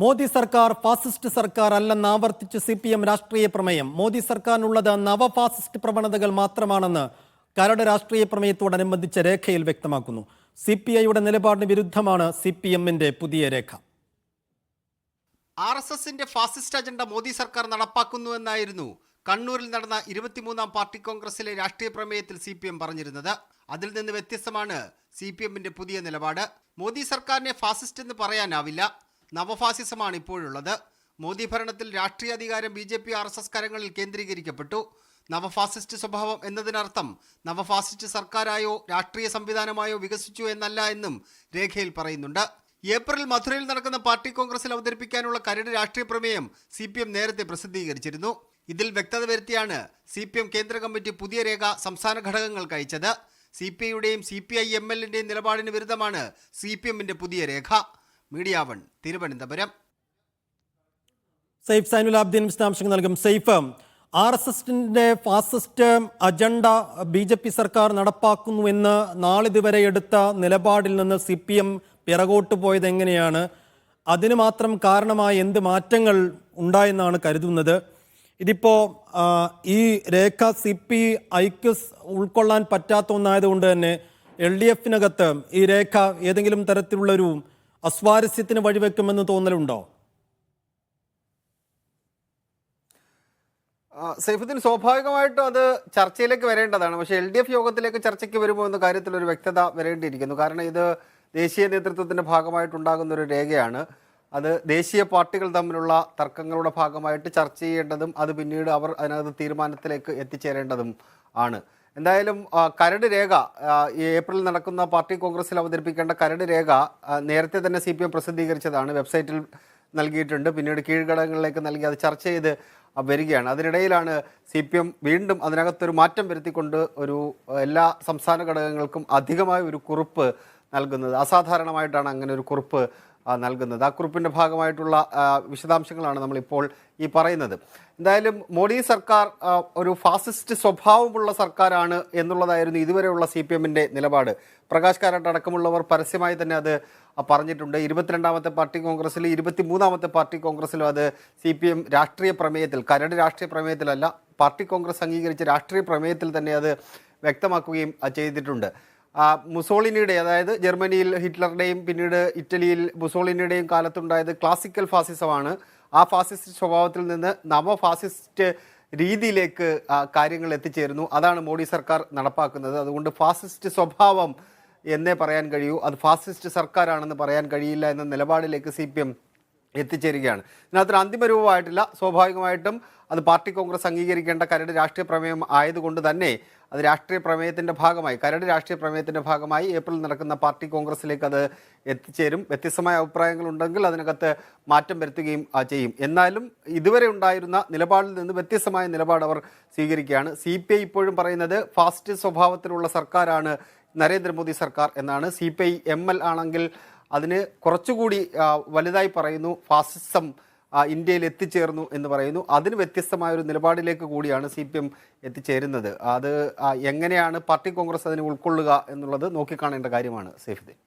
മോദി സർക്കാർ ഫാസിസ്റ്റ് സർക്കാർ അല്ലെന്ന് ആവർത്തിച്ച് CPM രാഷ്ട്രീയ പ്രമേയം. മോദി സർക്കാരിനുള്ളത് നവഫാസിസ്റ്റ് പ്രവണതകൾ മാത്രമാണെന്ന് കരട് രാഷ്ട്രീയ പ്രമേയത്തോടനുബന്ധിച്ച രേഖയിൽ വ്യക്തമാക്കുന്നു. CPIയുടെ നിലപാടിന് വിരുദ്ധമാണ് CPMന്റെ പുതിയ രേഖ. RSSന്റെ ഫാസിസ്റ്റ് അജണ്ട മോദി സർക്കാർ നടപ്പാക്കുന്നുവെന്നായിരുന്നു കണ്ണൂരിൽ നടന്ന 23ാം പാർട്ടി കോൺഗ്രസിലെ രാഷ്ട്രീയ പ്രമേയത്തിൽ CPM പറഞ്ഞിരുന്നത്. അതിൽ നിന്ന് വ്യത്യസ്തമാണ് CPMന്റെ പുതിയ നിലപാട്. മോദി സർക്കാരിനെ ഫാസിസ്റ്റ് എന്ന് പറയാനാവില്ല, നവഫാസിസമാണ് ഇപ്പോഴുള്ളത്. മോദി ഭരണത്തിൽ രാഷ്ട്രീയ അധികാരം BJP RSS കരങ്ങളിൽ കേന്ദ്രീകരിക്കപ്പെട്ടു. നവഫാസിസ്റ്റ് സ്വഭാവം എന്നതിനർത്ഥം നവഫാസിസ്റ്റ് സർക്കാരായോ രാഷ്ട്രീയ സംവിധാനമായോ വികസിച്ചു എന്നല്ല എന്നും രേഖയിൽ പറയുന്നുണ്ട്. ഏപ്രിൽ മധുരയിൽ നടക്കുന്ന പാർട്ടി കോൺഗ്രസിൽ അവതരിപ്പിക്കാനുള്ള കരട് രാഷ്ട്രീയ പ്രമേയം CPM നേരത്തെ പ്രസിദ്ധീകരിച്ചിരുന്നു. ഇതിൽ വ്യക്തത വരുത്തിയാണ് CPM കേന്ദ്ര കമ്മിറ്റി പുതിയ രേഖ സംസ്ഥാന ഘടകങ്ങൾക്ക് അയച്ചത്. CPIയുടെയും CPI-MLന്റെയും നിലപാടിന് വിരുദ്ധമാണ് CPMന്റെ പുതിയ രേഖ. മീഡിയ 1 തിരുവനന്തപുരം. സൈഫ് സൈനുലാബ്ദീൻ വിശദാംശങ്ങൾ നൽകും. സൈഫ്, RSSന്റെ ഫാസിസ്റ്റ് അജണ്ട BJP സർക്കാർ നടപ്പാക്കുന്നുവെന്ന് നാളിതുവരെ എടുത്ത നിലപാടിൽ നിന്ന് CPM പിറകോട്ട് പോയത് എങ്ങനെയാണ്? അതിന് മാത്രം കാരണമായ എന്ത് മാറ്റങ്ങൾ ഉണ്ടായെന്നാണ് കരുതുന്നത്? ഇതിപ്പോൾ ഈ രേഖ CPIക്ക് ഉൾക്കൊള്ളാൻ പറ്റാത്ത ഒന്നായതുകൊണ്ട് തന്നെ LDFനകത്ത് ഈ രേഖ ഏതെങ്കിലും തരത്തിലുള്ളൊരു അസ്വാരസ്യത്തിന് വഴിവെക്കുമെന്ന് തോന്നലുണ്ടോ? സൈഫുദ്ദീൻ, സ്വാഭാവികമായിട്ടും അത് ചർച്ചയിലേക്ക് വരേണ്ടതാണ്. പക്ഷേ LDF യോഗത്തിലേക്ക് ചർച്ചയ്ക്ക് വരുമോ എന്ന കാര്യത്തിൽ ഒരു വ്യക്തത വരേണ്ടിയിരിക്കുന്നു. കാരണം ഇത് ദേശീയ നേതൃത്വത്തിൻ്റെ ഭാഗമായിട്ടുണ്ടാകുന്ന ഒരു രേഖയാണ്. അത് ദേശീയ പാർട്ടികൾ തമ്മിലുള്ള തർക്കങ്ങളുടെ ഭാഗമായിട്ട് ചർച്ച ചെയ്യേണ്ടതും അത് പിന്നീട് അവർ അതിനകത്ത് തീരുമാനത്തിലേക്ക് എത്തിച്ചേരേണ്ടതും ആണ്. എന്തായാലും കരട് രേഖ ഏപ്രിൽ നടക്കുന്ന പാർട്ടി കോൺഗ്രസിൽ അവതരിപ്പിക്കേണ്ട കരട് രേഖ നേരത്തെ തന്നെ CPM പ്രസിദ്ധീകരിച്ചതാണ്, വെബ്സൈറ്റിൽ നൽകിയിട്ടുണ്ട്. പിന്നീട് കീഴ്ഘടകങ്ങളിലേക്ക് നൽകി അത് ചർച്ച ചെയ്ത് വരികയാണ്. അതിനിടയിലാണ് CPM വീണ്ടും അതിനകത്തൊരു മാറ്റം വരുത്തിക്കൊണ്ട് ഒരു എല്ലാ സംസ്ഥാന ഘടകങ്ങൾക്കും അധികമായ ഒരു കുറിപ്പ് നൽകുന്നത്. അസാധാരണമായിട്ടാണ് അങ്ങനെ ഒരു കുറിപ്പ് നൽകുന്നത്. ആ കുറിപ്പിൻ്റെ ഭാഗമായിട്ടുള്ള വിശദാംശങ്ങളാണ് നമ്മളിപ്പോൾ ഈ പറയുന്നത്. എന്തായാലും മോഡി സർക്കാർ ഒരു ഫാസിസ്റ്റ് സ്വഭാവമുള്ള സർക്കാരാണ് എന്നുള്ളതായിരുന്നു ഇതുവരെയുള്ള CPMന്റെ നിലപാട്. പ്രകാശ് കാരാട്ട് അടക്കമുള്ളവർ പരസ്യമായി തന്നെ അത് പറഞ്ഞിട്ടുണ്ട്. 22ാമത്തെ പാർട്ടി കോൺഗ്രസിലും 23ാമത്തെ പാർട്ടി കോൺഗ്രസിലും അത് CPM രാഷ്ട്രീയ പ്രമേയത്തിൽ, കരട് രാഷ്ട്രീയ പ്രമേയത്തിലല്ല, പാർട്ടി കോൺഗ്രസ് അംഗീകരിച്ച രാഷ്ട്രീയ പ്രമേയത്തിൽ തന്നെ അത് വ്യക്തമാക്കുകയും ചെയ്തിട്ടുണ്ട്. മുസോളിനിയുടെ, അതായത് ജർമ്മനിയിൽ ഹിറ്റ്ലറുടെയും പിന്നീട് ഇറ്റലിയിൽ മുസോളിനിയുടെയും കാലത്തുണ്ടായത് ക്ലാസിക്കൽ ഫാസിസമാണ്. ആ ഫാസിസ്റ്റ് സ്വഭാവത്തിൽ നിന്ന് നവഫാസിസ്റ്റ് രീതിയിലേക്ക് കാര്യങ്ങൾ എത്തിച്ചേരുന്നു. അതാണ് മോഡി സർക്കാർ നടപ്പാക്കുന്നത്. അതുകൊണ്ട് ഫാസിസ്റ്റ് സ്വഭാവം എന്നേ പറയാൻ കഴിയൂ, അത് ഫാസിസ്റ്റ് സർക്കാരാണെന്ന് പറയാൻ കഴിയില്ല എന്ന നിലപാടിലേക്ക് CPM എത്തിച്ചേരുകയാണ്. ഇതിനകത്തൊരു അന്തിമ രൂപമായിട്ടില്ല. സ്വാഭാവികമായിട്ടും അത് പാർട്ടി കോൺഗ്രസ് അംഗീകരിക്കേണ്ട കരട് രാഷ്ട്രീയ പ്രമേയം ആയതുകൊണ്ട് തന്നെ അത് രാഷ്ട്രീയ പ്രമേയത്തിൻ്റെ ഭാഗമായി, കരട് രാഷ്ട്രീയ പ്രമേയത്തിൻ്റെ ഭാഗമായി ഏപ്രിൽ നടക്കുന്ന പാർട്ടി കോൺഗ്രസിലേക്ക് അത് എത്തിച്ചേരും. വ്യത്യസ്തമായ അഭിപ്രായങ്ങളുണ്ടെങ്കിൽ അതിനകത്ത് മാറ്റം വരുത്തുകയും ചെയ്യും. എന്നാലും ഇതുവരെ ഉണ്ടായിരുന്ന നിലപാടിൽ നിന്ന് വ്യത്യസ്തമായ നിലപാട് അവർ സ്വീകരിക്കുകയാണ്. CPI ഇപ്പോഴും പറയുന്നത് ഫാസിസ്റ്റ് സ്വഭാവത്തിലുള്ള സർക്കാരാണ് നരേന്ദ്രമോദി സർക്കാർ എന്നാണ്. CPI-ML ആണെങ്കിൽ അതിന് കുറച്ചുകൂടി വലുതായി പറയുന്നു, ഫാസിസം ഇന്ത്യയിൽ എത്തിച്ചേർന്നു എന്ന് പറയുന്നു. അതിന് വ്യത്യസ്തമായ ഒരു നിലപാടിലേക്ക് കൂടിയാണ് CPM എത്തിച്ചേരുന്നത്. അത് എങ്ങനെയാണ് പാർട്ടി കോൺഗ്രസ് അതിനെ ഉൾക്കൊള്ളുക എന്നുള്ളത് നോക്കിക്കാണേണ്ട കാര്യമാണ് സൈഫുദ്ദീൻ.